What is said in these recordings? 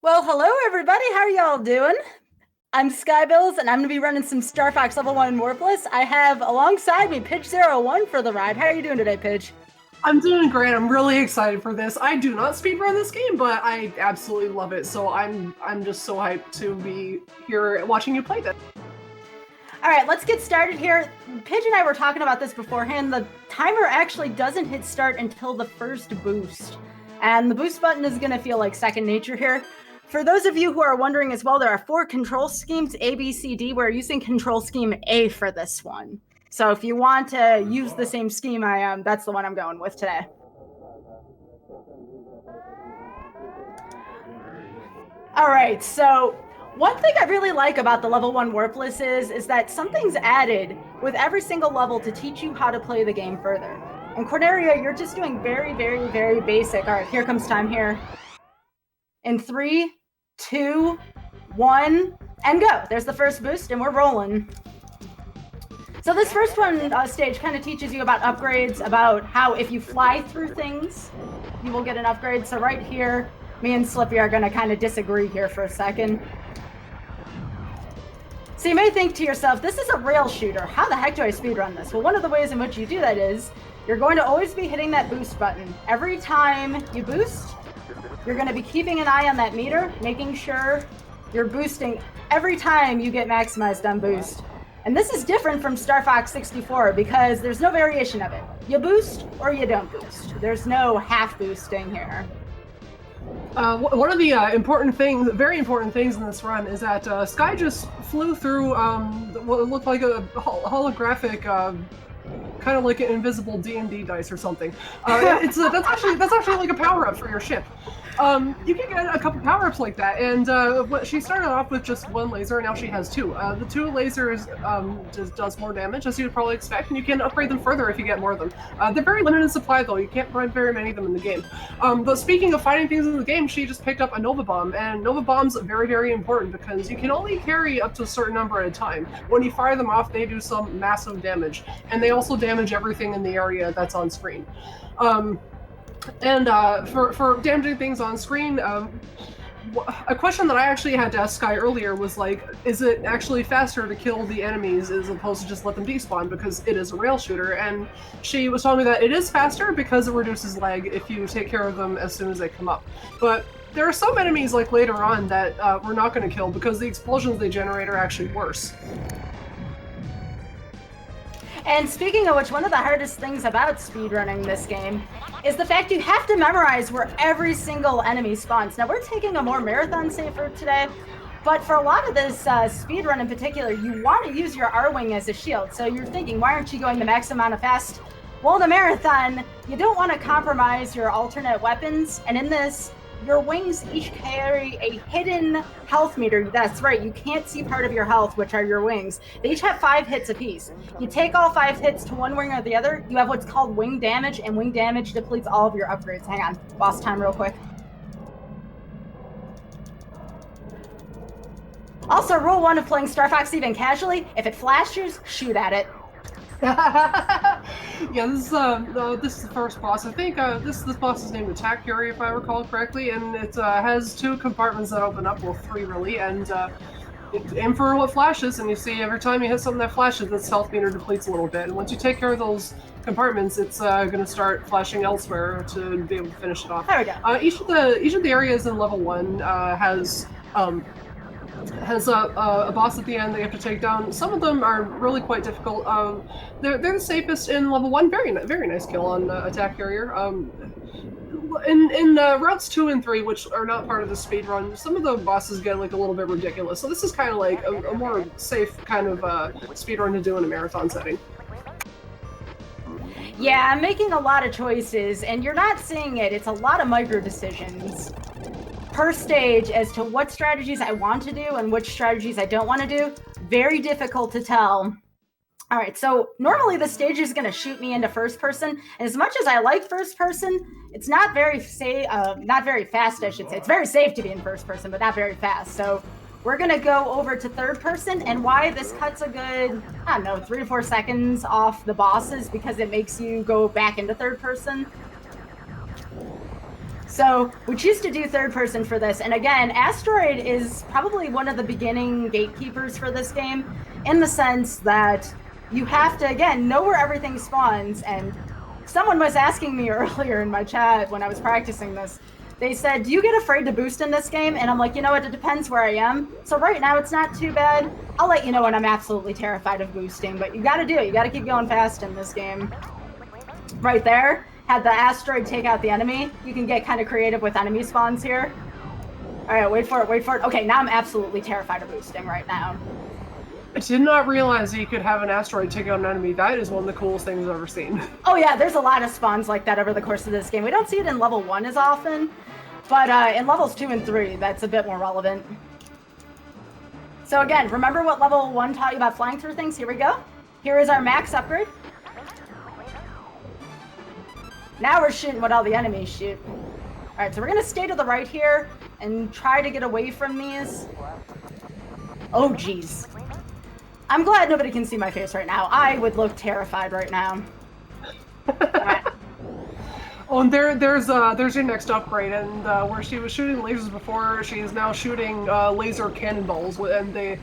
Well, hello everybody. How are y'all doing? I'm Skybilz, and I'm going to be running some Star Fox Level 1 Warpless. I have alongside me Pitch01 for the ride. How are you doing today, Pitch? I'm doing great. I'm really excited for this. I do not speedrun this game, but I absolutely love it. So I'm just so hyped to be here watching you play this. All right, let's get started here. Pidge and I were talking about this beforehand. The timer actually doesn't hit start until the first boost. And the boost button is going to feel like second nature here. For those of you who are wondering as well, there are 4 control schemes, A, B, C, D. We're using control scheme A for this one. So if you want to use the same scheme I am, that's the one I'm going with today. All right, so one thing I really like about the level 1 Warpless is that something's added with every single level to teach you how to play the game further. In Corneria, you're just doing very, very, very basic. All right, here comes time here. In 3, 2, 1, and go. There's the first boost, and we're rolling. So this first stage kind of teaches you about upgrades, about how if you fly through things, you will get an upgrade. So right here, me and Slippy are going to kind of disagree here for a second. So you may think to yourself, this is a rail shooter. How the heck do I speedrun this? Well, one of the ways in which you do that is you're going to always be hitting that boost button. Every time you boost, you're going to be keeping an eye on that meter, making sure you're boosting every time you get maximized on boost. And this is different from Star Fox 64 because there's no variation of it. You boost or you don't boost. There's no half boosting here. One of the very important things in this run is that Sky just flew through what looked like a holographic, kind of like an invisible D&D dice or something. That's actually like a power-up for your ship. You can get a couple power-ups like that, and she started off with just 1 laser, and now she has 2. The 2 lasers just does more damage, as you would probably expect, and you can upgrade them further if you get more of them. They're very limited in supply, though. You can't find very many of them in the game. But speaking of finding things in the game, she just picked up a Nova Bomb, and Nova Bombs are very, very important because you can only carry up to a certain number at a time. When you fire them off, they do some massive damage, and they also damage everything in the area that's on screen. For damaging things on screen, a question that I actually had to ask Sky earlier was like, is it actually faster to kill the enemies as opposed to just let them despawn because it is a rail shooter? And she was telling me that it is faster because it reduces lag if you take care of them as soon as they come up. But there are some enemies like later on that we're not going to kill because the explosions they generate are actually worse. And speaking of which, one of the hardest things about speedrunning this game is the fact you have to memorize where every single enemy spawns. Now, we're taking a more marathon safer today, but for a lot of this speedrun in particular, you want to use your R-Wing as a shield. So you're thinking, why aren't you going the max amount of fast? Well, in a marathon, you don't want to compromise your alternate weapons, and in this, your wings each carry a hidden health meter. That's right, you can't see part of your health, which are your wings. They each have 5 hits apiece. You take all 5 hits to one wing or the other, you have what's called wing damage, and wing damage depletes all of your upgrades. Hang on, boss time real quick. Also, rule 1 of playing Star Fox even casually, if it flashes, shoot at it. Yeah, this is the first boss. I think this boss is named Attack Fury, if I recall correctly, and it has 2 compartments that open up, well, 3 really, and aim for what flashes, and you see every time you hit something that flashes, its health meter depletes a little bit, and once you take care of those compartments, it's going to start flashing elsewhere to be able to finish it off. There we go. Each of the areas in level 1 has a boss at the end that you have to take down. Some of them are really quite difficult. They're the safest in level 1. Very nice kill on Attack Carrier. In routes 2 and 3, which are not part of the speed run, some of the bosses get like a little bit ridiculous. So this is kind of like a more safe kind of speed run to do in a marathon setting. Yeah, I'm making a lot of choices, and you're not seeing it. It's a lot of micro decisions per stage as to what strategies I want to do and which strategies I don't want to do. Very difficult to tell. All right, so normally the stage is going to shoot me into first person, and as much as I like first person, it's not very fast, I should say. It's very safe to be in first person, but not very fast. So we're going to go over to third person, and why this cuts a good, 3 to 4 seconds off the bosses, because it makes you go back into third person. So we choose to do third person for this. And again, Asteroid is probably one of the beginning gatekeepers for this game in the sense that you have to, again, know where everything spawns. And someone was asking me earlier in my chat when I was practicing this, they said, do you get afraid to boost in this game? And I'm like, you know what, it depends where I am. So right now it's not too bad. I'll let you know when I'm absolutely terrified of boosting, but you gotta do it. You gotta keep going fast in this game. Right there, had the Asteroid take out the enemy. You can get kind of creative with enemy spawns here. All right, wait for it, wait for it. Okay, now I'm absolutely terrified of boosting right now. I did not realize that you could have an Asteroid take out an enemy. That is one of the coolest things I've ever seen. Oh yeah, there's a lot of spawns like that over the course of this game. We don't see it in level 1 as often, but in levels 2 and 3, that's a bit more relevant. So again, remember what level 1 taught you about flying through things? Here we go. Here is our max upgrade. Now we're shooting what all the enemies shoot. All right, so we're gonna stay to the right here and try to get away from these. Oh geez. I'm glad nobody can see my face right now. I would look terrified right now. Right. Oh, and there's your next upgrade, and where she was shooting lasers before, she is now shooting laser cannonballs, and they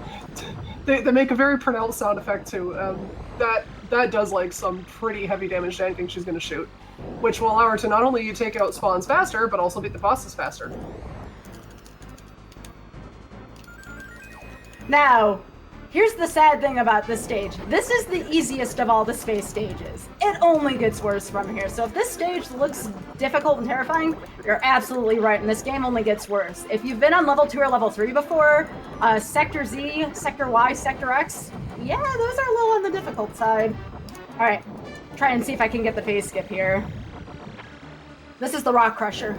make a very pronounced sound effect too. That does like some pretty heavy damage to anything she's going to shoot, which will allow her to not only take out spawns faster, but also beat the bosses faster. Now, here's the sad thing about this stage. This is the easiest of all the space stages. It only gets worse from here. So if this stage looks difficult and terrifying, you're absolutely right, and this game only gets worse. If you've been on level 2 or level 3 before, Sector Z, Sector Y, Sector X, yeah, those are a little on the difficult side. All right, try and see if I can get the phase skip here. This is the Rock Crusher.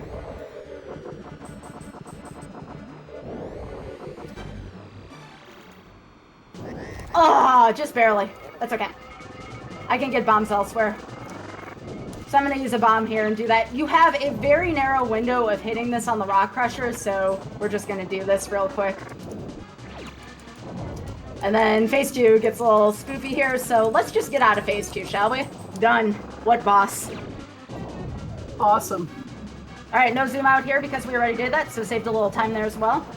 Oh, just barely. That's okay. I can get bombs elsewhere. So I'm going to use a bomb here and do that. You have a very narrow window of hitting this on the Rock Crusher, so we're just going to do this real quick. And then phase 2 gets a little spoofy here, so let's just get out of phase 2, shall we? Done. What boss? Awesome. All right, no zoom out here because we already did that, so saved a little time there as well.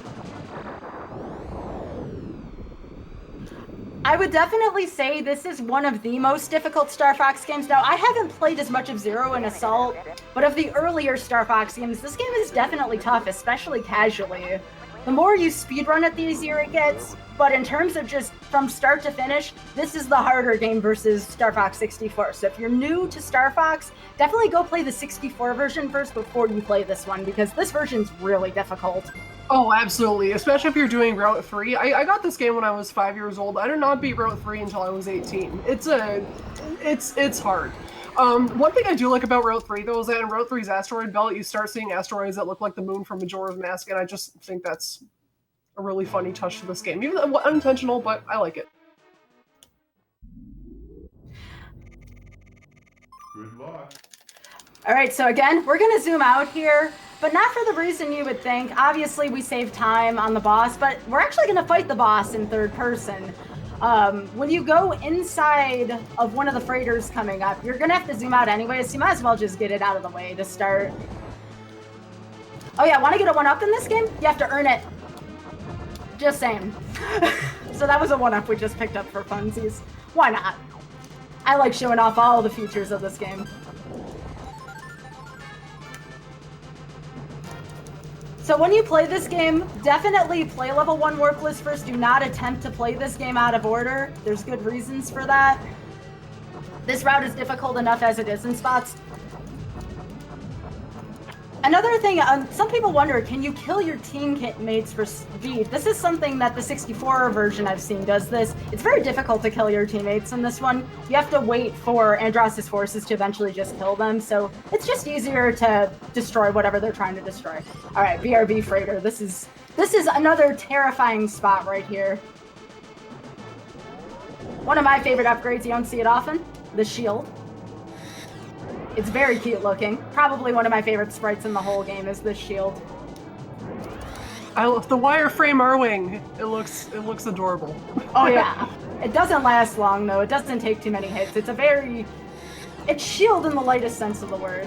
I would definitely say this is one of the most difficult Star Fox games. Now, I haven't played as much of Zero and Assault, but of the earlier Star Fox games, this game is definitely tough, especially casually. The more you speedrun it, the easier it gets, but in terms of just from start to finish, this is the harder game versus Star Fox 64. So if you're new to Star Fox, definitely go play the 64 version first before you play this one, because this version's really difficult. Oh, absolutely. Especially if you're doing Route 3. I got this game when I was 5 years old. I did not beat Route 3 until I was 18. It's hard. One thing I do like about Route 3, though, is that in Route 3's Asteroid Belt, you start seeing asteroids that look like the moon from Majora's Mask, and I just think that's a really funny touch to this game. Even though unintentional, but I like it. Good luck. All right, so again, we're going to zoom out here, but not for the reason you would think. Obviously, we save time on the boss, but we're actually going to fight the boss in third person. When you go inside of one of the freighters coming up, you're going to have to zoom out anyway, so you might as well just get it out of the way to start. Oh yeah, want to get a 1-up in this game? You have to earn it. Just saying. So that was a 1-up we just picked up for funsies. Why not? I like showing off all the features of this game. So when you play this game, definitely play level 1 Warpless first. Do not attempt to play this game out of order. There's good reasons for that. This route is difficult enough as it is in spots. Another thing, some people wonder, can you kill your teammates for speed? This is something that the 64 version I've seen does this. It's very difficult to kill your teammates in this one. You have to wait for Andross's forces to eventually just kill them, so it's just easier to destroy whatever they're trying to destroy. All right, BRB freighter. This is another terrifying spot right here. One of my favorite upgrades, you don't see it often, the shield. It's very cute looking. Probably one of my favorite sprites in the whole game is this shield. I love the wireframe Arwing. It looks adorable. Oh yeah. It doesn't last long though. It doesn't take too many hits. It's shield in the lightest sense of the word.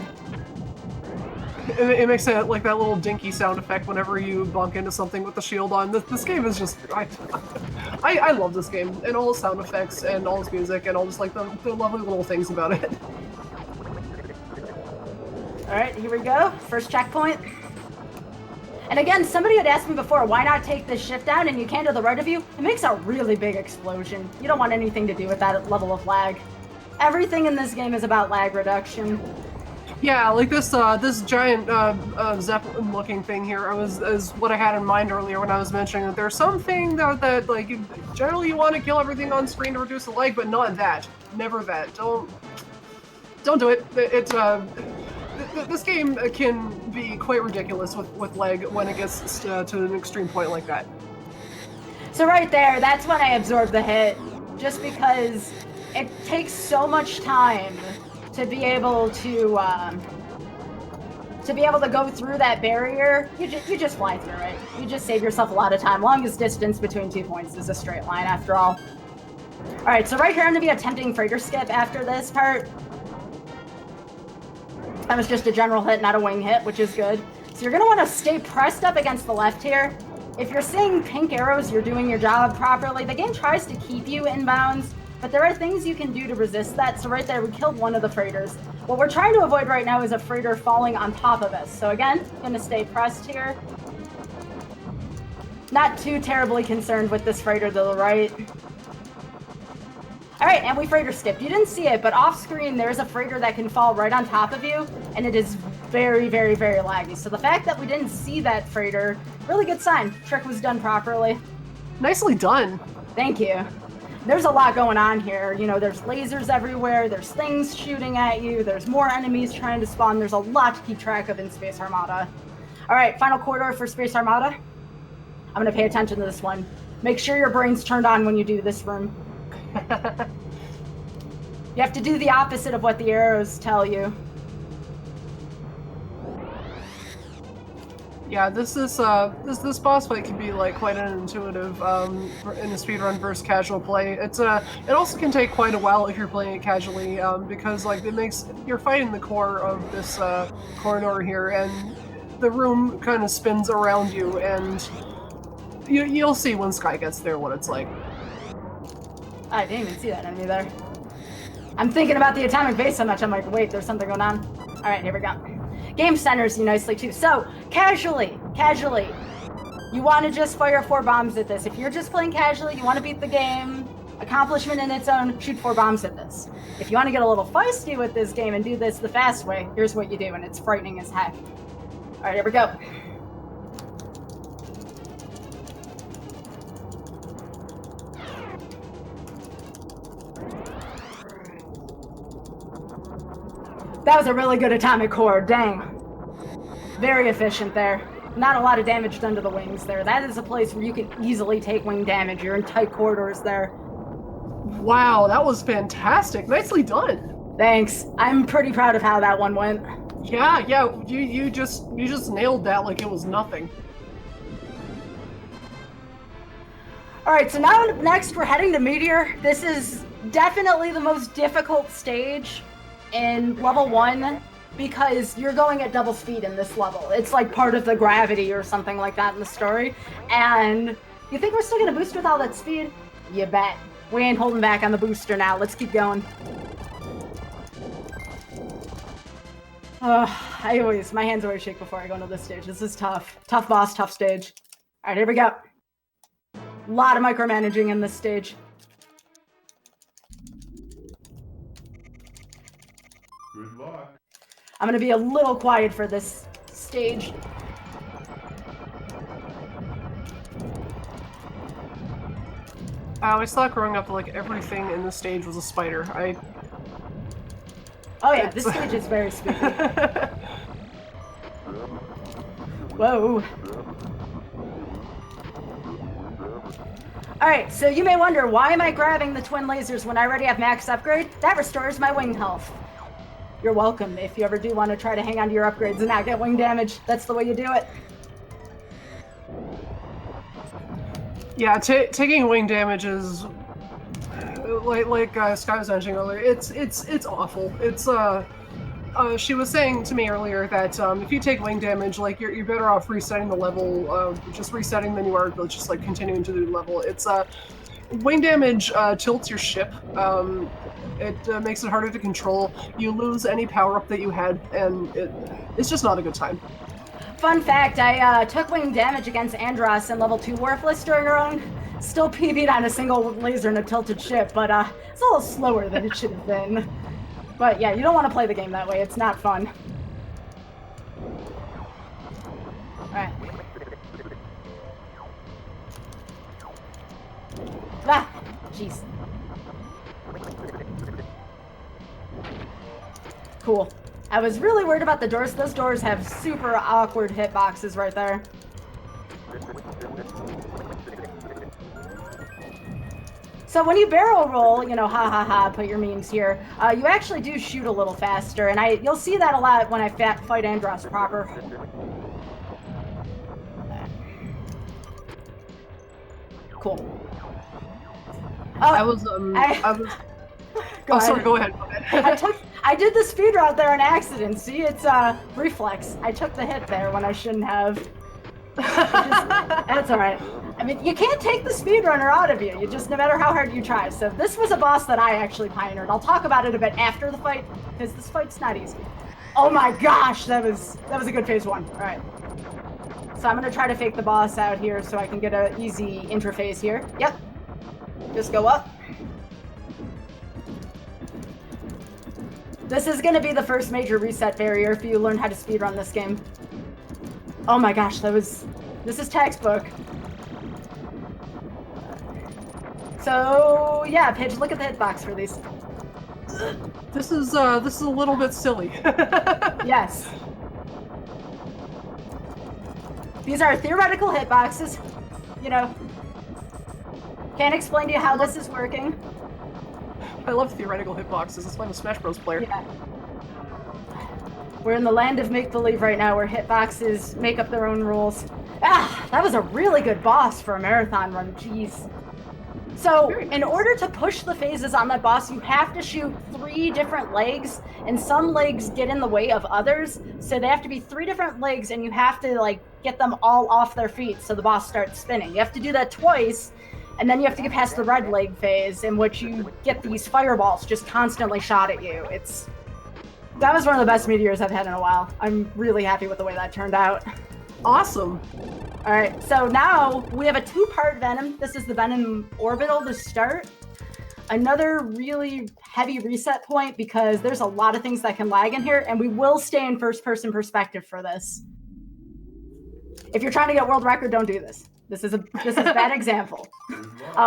it makes it like that little dinky sound effect whenever you bunk into something with the shield on. This game is just I love this game and all the sound effects and all its music and all just like the lovely little things about it. All right, here we go. First checkpoint. And again, somebody had asked me before, why not take this shift down? And you can to the right of you. It makes a really big explosion. You don't want anything to do with that level of lag. Everything in this game is about lag reduction. Yeah, like this giant Zeppelin-looking thing here is what I had in mind earlier when I was mentioning that there's something that like generally you want to kill everything on screen to reduce the lag, but not that. Never that. Don't do it. This game can be quite ridiculous with lag when it gets to an extreme point like that. So right there, that's when I absorbed the hit, just because it takes so much time to be able to go through that barrier. You just fly through it. You just save yourself a lot of time. Longest distance between 2 points is a straight line after all. All right, so right here I'm gonna be attempting freighter skip after this part. That was just a general hit, not a wing hit, which is good. So you're gonna wanna stay pressed up against the left here. If you're seeing pink arrows, you're doing your job properly. The game tries to keep you in bounds, but there are things you can do to resist that. So right there, we killed one of the freighters. What we're trying to avoid right now is a freighter falling on top of us. So again, gonna stay pressed here. Not too terribly concerned with this freighter to the right. All right, and we freighter skipped. You didn't see it, but off screen, there's a freighter that can fall right on top of you, and it is very, very, very laggy. So the fact that we didn't see that freighter, really good sign. Trick was done properly. Nicely done. Thank you. There's a lot going on here. You know, there's lasers everywhere, there's things shooting at you, there's more enemies trying to spawn. There's a lot to keep track of in Space Armada. All right, final corridor for Space Armada. I'm gonna pay attention to this one. Make sure your brain's turned on when you do this room. You have to do the opposite of what the arrows tell you. Yeah, this boss fight can be like quite unintuitive in a speedrun versus casual play. It also can take quite a while if you're playing it casually because like you're fighting the core of this corridor here, and the room kind of spins around you, and you'll see when Sky gets there what it's like. I didn't even see that enemy there. I'm thinking about the atomic base so much, I'm like, wait, there's something going on. All right, here we go. Game centers you nicely too. So, casually, you want to just fire 4 bombs at this. If you're just playing casually, you want to beat the game, accomplishment in its own, shoot 4 bombs at this. If you want to get a little feisty with this game and do this the fast way, here's what you do, and it's frightening as heck. All right, here we go. That was a really good atomic core, dang. Very efficient there. Not a lot of damage done to the wings there. That is a place where you can easily take wing damage. You're in tight corridors there. Wow, that was fantastic. Nicely done. Thanks. I'm pretty proud of how that one went. Yeah, you just nailed that like it was nothing. All right, so now next we're heading to Meteor. This is definitely the most difficult stage in level 1 because you're going at double speed in this level. It's like part of the gravity or something like that in the story. And you think we're still gonna boost with all that speed? You bet. We ain't holding back on the booster now. Let's keep going. My hands always shake before I go into this stage. This is tough. Tough boss, tough stage. All right, here we go. A lot of micromanaging in this stage. Good luck. I'm gonna be a little quiet for this stage. I always thought growing up like everything in this stage was a spider. Oh yeah, this stage is very spooky. Whoa. Alright, so you may wonder, why am I grabbing the twin lasers when I already have max upgrade? That restores my wing health. You're welcome. If you ever do want to try to hang on to your upgrades and not get wing damage, that's the way you do it. Yeah, taking wing damage is like Sky was mentioning earlier. It's awful. she was saying to me earlier that if you take wing damage, like you're better off resetting the level, just resetting than you are just like continuing to do the level. It's wing damage tilts your ship. It makes it harder to control. You lose any power up that you had, and it's just not a good time. Fun fact, I took wing damage against Andros in level 2 Warpless during a run. Still PB'd on a single laser in a tilted ship, but it's a little slower than it should have been. But yeah, you don't want to play the game that way. It's not fun. Alright. Ah! Jeez. Cool. I was really worried about the doors. Those doors have super awkward hitboxes right there. So when you barrel roll, you know, ha ha ha, put your memes here, you actually do shoot a little faster, and you'll see that a lot when I fight Andros proper. Cool. Oh, I was Go ahead. Sorry, go ahead. I did the speed route there on accident. See, it's reflex. I took the hit there when I shouldn't have. That's all right. I mean, you can't take the speedrunner out of you. You just, no matter how hard you try. So this was a boss that I actually pioneered. I'll talk about it a bit after the fight, because this fight's not easy. Oh my gosh, that was a good phase 1. All right. So I'm gonna try to fake the boss out here so I can get an easy interface here. Yep. Just go up. This is gonna be the first major reset barrier if you learn how to speedrun this game. Oh my gosh, this is textbook. So yeah, Pidge, look at the hitbox for these. This is a little bit silly. Yes. These are theoretical hitboxes. You know, can't explain to you how this is working. I love theoretical hitboxes. It's like a Smash Bros. Player. Yeah. We're in the land of make-believe right now where hitboxes make up their own rules. Ah, that was a really good boss for a marathon run, jeez. So, in order to push the phases on that boss, you have to shoot 3 different legs, and some legs get in the way of others, so they have to be 3 different legs, and you have to, like, get them all off their feet so the boss starts spinning. You have to do that twice, and then you have to get past the red leg phase, in which you get these fireballs just constantly shot at you. That was one of the best meteors I've had in a while. I'm really happy with the way that turned out. Awesome. All right, so now we have a 2-part Venom. This is the Venom Orbital to start. Another really heavy reset point because there's a lot of things that can lag in here, and we will stay in first-person perspective for this. If you're trying to get world record, don't do this. This is a bad example.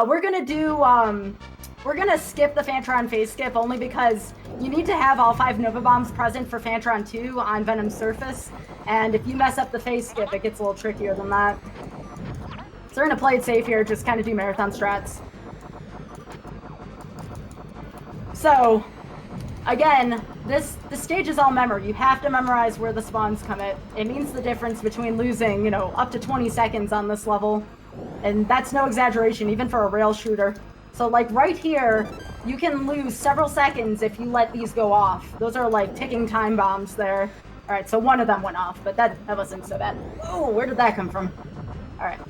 We're gonna skip the Fantron phase skip only because you need to have all 5 Nova Bombs present for Fantron 2 on Venom's surface, and if you mess up the phase skip, it gets a little trickier than that. So we're gonna play it safe here, just kind of do marathon strats. So, again, the stage is all memory. You have to memorize where the spawns come in. It means the difference between losing, you know, up to 20 seconds on this level, and that's no exaggeration, even for a rail shooter. So like right here, you can lose several seconds if you let these go off. Those are like ticking time bombs there. All right, so one of them went off, but that wasn't so bad. Oh, where did that come from? All right.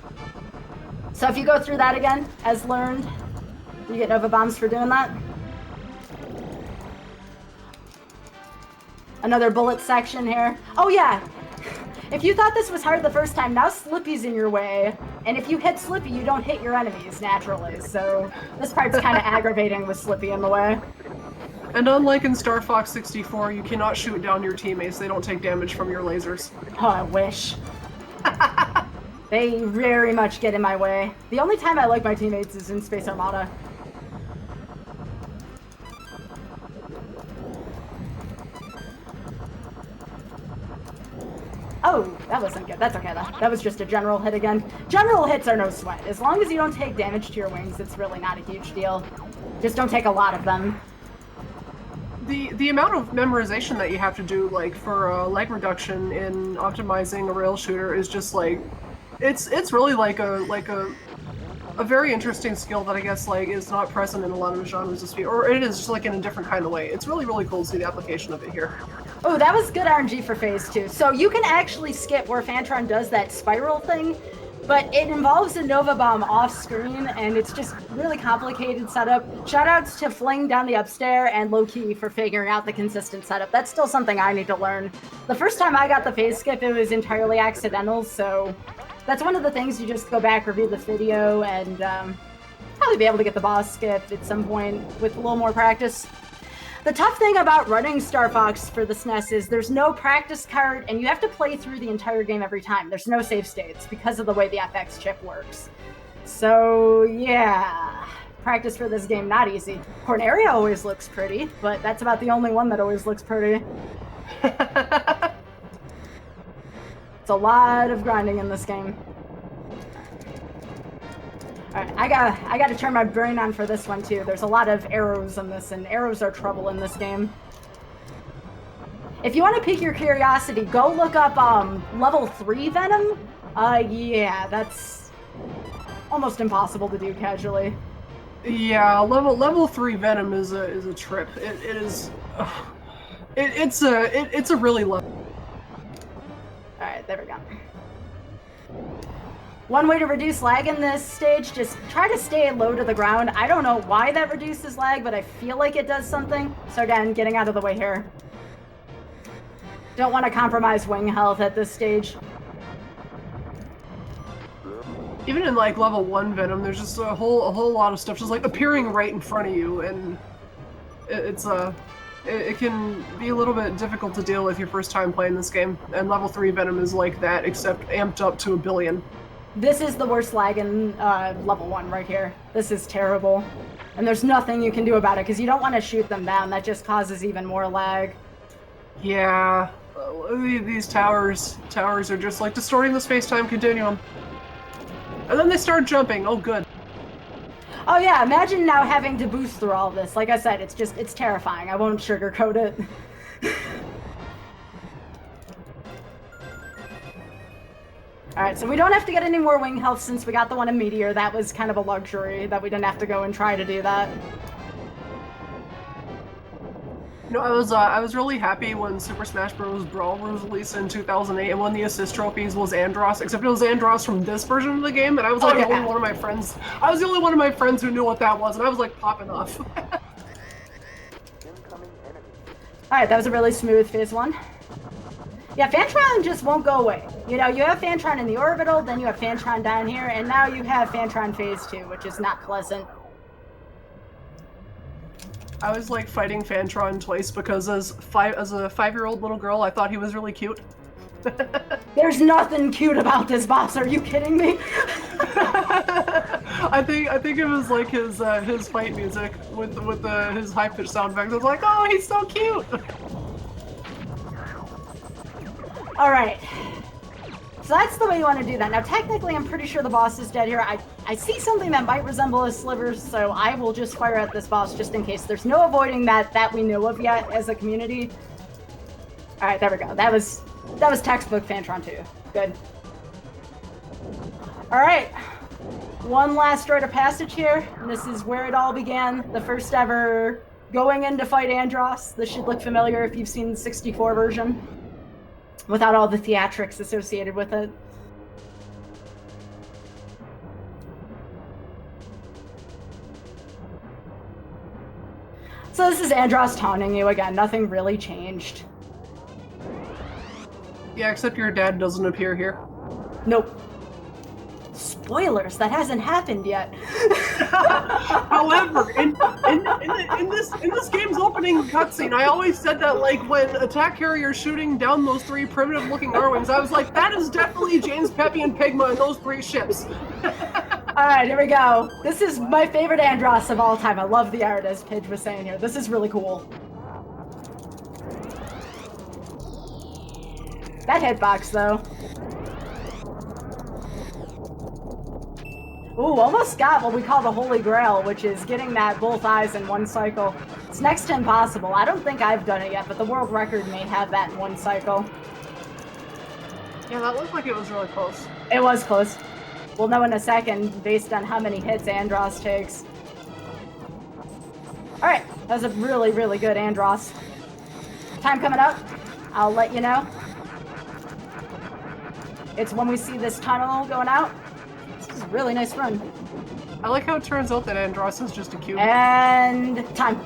So if you go through that again, as learned, you get Nova Bombs for doing that. Another bullet section here. Oh yeah, if you thought this was hard the first time, now Slippy's in your way. And if you hit Slippy, you don't hit your enemies naturally. So this part's kind of aggravating with Slippy in the way. And unlike in Star Fox 64, you cannot shoot down your teammates. They don't take damage from your lasers. Oh, I wish. They very much get in my way. The only time I like my teammates is in Space Armada. Oh, that wasn't good. That's okay though. That was just a general hit again. General hits are no sweat. As long as you don't take damage to your wings, it's really not a huge deal. Just don't take a lot of them. The amount of memorization that you have to do, like for lag reduction in optimizing a rail shooter, is just like, it's really like a very interesting skill that I guess like is not present in a lot of genres of speed, or it is just like in a different kind of way. It's really cool to see the application of it here. Oh, that was good RNG for phase 2. So you can actually skip where Fantron does that spiral thing, but it involves a Nova Bomb off screen, and it's just really complicated setup. Shoutouts to Fling down the upstairs and Low-Key for figuring out the consistent setup. That's still something I need to learn. The first time I got the phase skip, it was entirely accidental, so that's one of the things you just go back, review the video, and probably be able to get the boss skipped at some point with a little more practice. The tough thing about running Star Fox for the SNES is there's no practice card, and you have to play through the entire game every time. There's no save states because of the way the FX chip works. So, yeah, practice for this game, not easy. Corneria always looks pretty, but that's about the only one that always looks pretty. It's a lot of grinding in this game. Alright, I gotta turn my brain on for this one too. There's a lot of arrows in this, and arrows are trouble in this game. If you want to pique your curiosity, go look up level 3 Venom. Yeah, that's almost impossible to do casually. Yeah, level 3 Venom is a trip. It's a really low. Alright, there we go. One way to reduce lag in this stage, just try to stay low to the ground. I don't know why that reduces lag, but I feel like it does something. So again, getting out of the way here. Don't want to compromise wing health at this stage. Even in like level 1 Venom, there's just a whole lot of stuff just like appearing right in front of you, and it can be a little bit difficult to deal with your first time playing this game. And level 3 Venom is like that, except amped up to 1 billion. This is the worst lag in level 1 right here. This is terrible. And there's nothing you can do about it, because you don't want to shoot them down. That just causes even more lag. Yeah, these towers are just like distorting the space-time continuum. And then they start jumping, oh good. Oh yeah, imagine now having to boost through all this. Like I said, it's terrifying. I won't sugarcoat it. Alright, so we don't have to get any more wing health since we got the one in Meteor. That was kind of a luxury that we didn't have to go and try to do that. You know, I was really happy when Super Smash Bros. Brawl was released in 2008, and one of the assist trophies was Andross, except it was Andross from this version of the game, and I was like the only one of my friends. I was the only one of my friends who knew what that was, and I was like popping off. Alright, that was a really smooth phase 1. Yeah, Fantron just won't go away. You know, you have Fantron in the orbital, then you have Fantron down here, and now you have Fantron phase 2, which is not pleasant. I was like fighting Fantron twice because as a 5-year-old little girl, I thought he was really cute. There's nothing cute about this boss. Are you kidding me? I think it was like his fight music with his high pitched sound effects. I was like, oh, he's so cute. All right. So that's the way you want to do that. Now, technically, I'm pretty sure the boss is dead here. I see something that might resemble a sliver, so I will just fire at this boss just in case. There's no avoiding that we know of yet as a community. All right, there we go. That was textbook Fantron 2. Good. All right. One last rite of passage here. And this is where it all began. The first ever going in to fight Andross. This should look familiar if you've seen the 64 version, without all the theatrics associated with it. So this is Andross taunting you again. Nothing really changed. Yeah, except your dad doesn't appear here. Nope. Spoilers, that hasn't happened yet. However, in this game's opening cutscene, I always said that like when attack carrier's shooting down those 3 primitive-looking Arwings, I was like, that is definitely James, Peppy, and Pigma in those 3 ships. Alright, here we go. This is my favorite Andross of all time. I love the art, as Pidge was saying here. This is really cool. That hitbox, though. Ooh, almost got what we call the Holy Grail, which is getting that both eyes in 1 cycle. It's next to impossible. I don't think I've done it yet, but the world record may have that in 1 cycle. Yeah, that looked like it was really close. It was close. We'll know in a second, based on how many hits Andross takes. Alright, that was a really, really good Andross. Time coming up. I'll let you know. It's when we see this tunnel going out. This is a really nice run. I like how it turns out that Andros is just a cube. And time.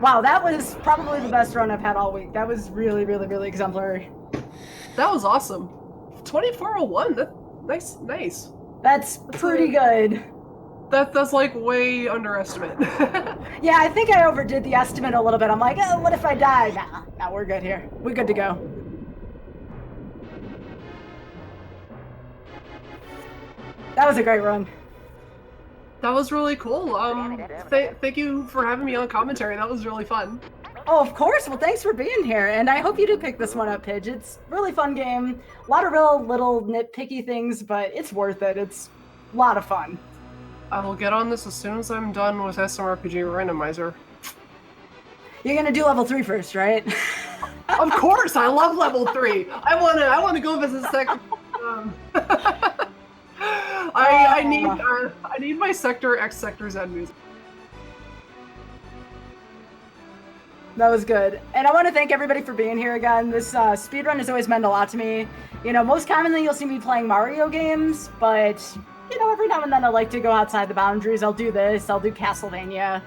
Wow, that was probably the best run I've had all week. That was really, really, really exemplary. That was awesome. 2401. Nice. That's pretty good. That's like way underestimate. Yeah, I think I overdid the estimate a little bit. I'm like, oh, what if I die? Nah, we're good here. We're good to go. That was a great run. That was really cool. Thank you for having me on commentary. That was really fun. Oh, of course. Well, thanks for being here. And I hope you do pick this one up, Pidge. It's a really fun game. A lot of real little nitpicky things, but it's worth it. It's a lot of fun. I will get on this as soon as I'm done with SMRPG Randomizer. You're going to do level 3 first, right? Of course, I love level 3. I wanna go visit sector. I need my sector X sector Z music. That was good. And I want to thank everybody for being here again. This speedrun has always meant a lot to me. You know, most commonly you'll see me playing Mario games, but, you know, every now and then I like to go outside the boundaries. I'll do this, I'll do Castlevania.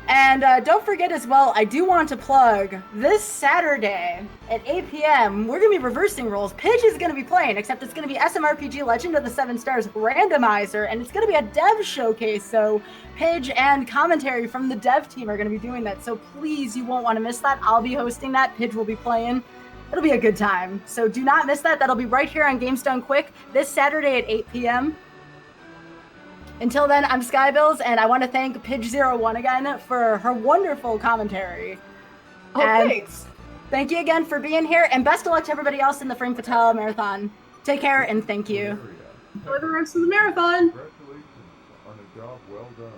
And don't forget as well, I do want to plug this Saturday at 8 p.m. We're going to be reversing roles. Pidge is going to be playing, except it's going to be SMRPG Legend of the Seven Stars Randomizer, and it's going to be a dev showcase. So Pidge and commentary from the dev team are going to be doing that. So please, you won't want to miss that. I'll be hosting that. Pidge will be playing. It'll be a good time. So do not miss that. That'll be right here on Games Done Quick this Saturday at 8 p.m. Until then, I'm Skybilz, and I want to thank Pidge01 again for her wonderful commentary. Oh, and thanks. Thank you again for being here, and best of luck to everybody else in the Frame Fatale Marathon. Take care, and thank you. For the rest of the marathon. Congratulations on a job well done.